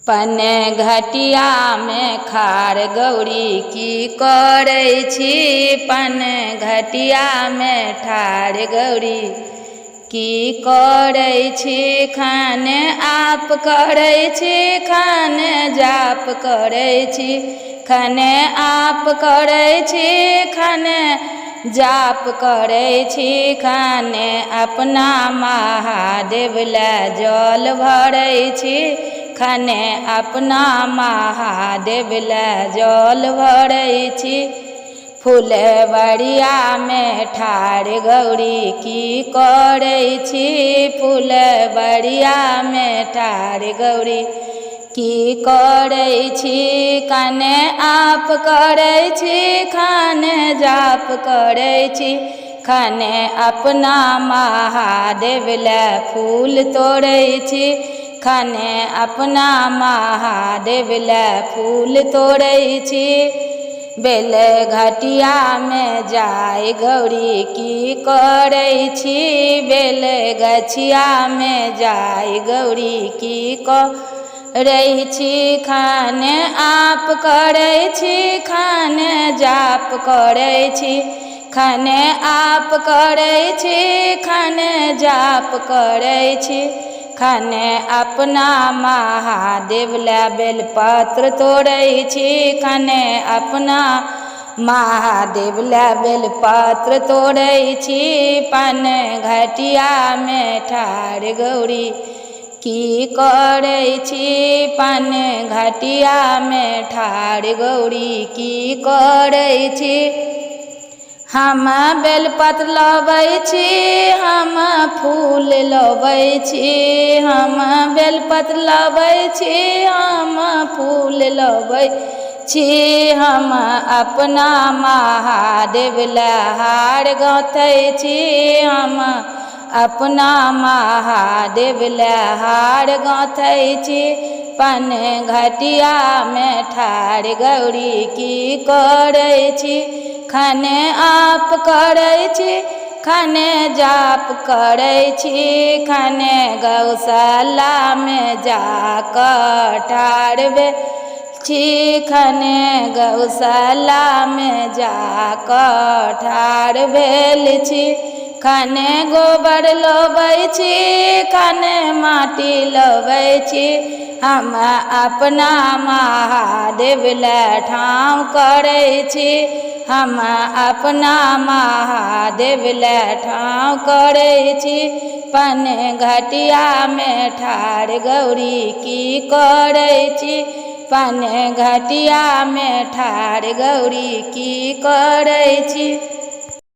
पने घटिया में खार गौरी की करै छी। पने घटिया में ठार गौरी की करै छी। खाने आप करै छी खाने जाप करै छी। खाने आप करै छी खाने जाप करै छी। खाने अपना महादेव ला जल भरै छी। खाने अपना महादेव ला जल भरै छी। फुलवरिया में ठार गौरी की करै छी। फुलवरिया में ठार गौरी की करै छी। खाने आप करै छी खाने जाप करै छी। खाने अपना महादेव ला फूल तोड़ै छी। खाने अपना महादेव ला फूल तोड़ै छी। बेल घटिया में जाय गौरी की करै छी। बेल गछिया में जाय गौरी की करै छी। खाने आप करै छी खाने जाप करै छी। खाने आप करै छी खाने जाप करै छी। खाने अपना महादेव ला बेलपत्र तोड़ै छी। खाने अपना महादेव ला बेलपत्र तोड़ै छी। पन घटिया में ठार गौरी की करै छी। पन घटिया में ठार गौरी की करै छी। हम बेलपत्र लबै छी हम फूल लबै छी। हम बेलपत्र लबै छी हम फूल लबै छी। हम अपना महादेव ला हार गाँथै छी। हम अपना महादेव ला हार गाँथै छी। पन घटिया में ठार गौरी की करै छी। खाने आप करै छी खाने जाप करै छी। खाने गौशाला में जाकर ठार भेल छी। खाने गौशाला में जाकर ठार भेल छी। खाने गोबर लबै छी खाने माटी लबै छी। हम अपना महादेव ला ठाँव करै छी। हम अपना महादेव ला ठाँव करै छी। पन घटिया में ठार गौरी की करै छी। पन घटिया में ठार गौरी की करै छी।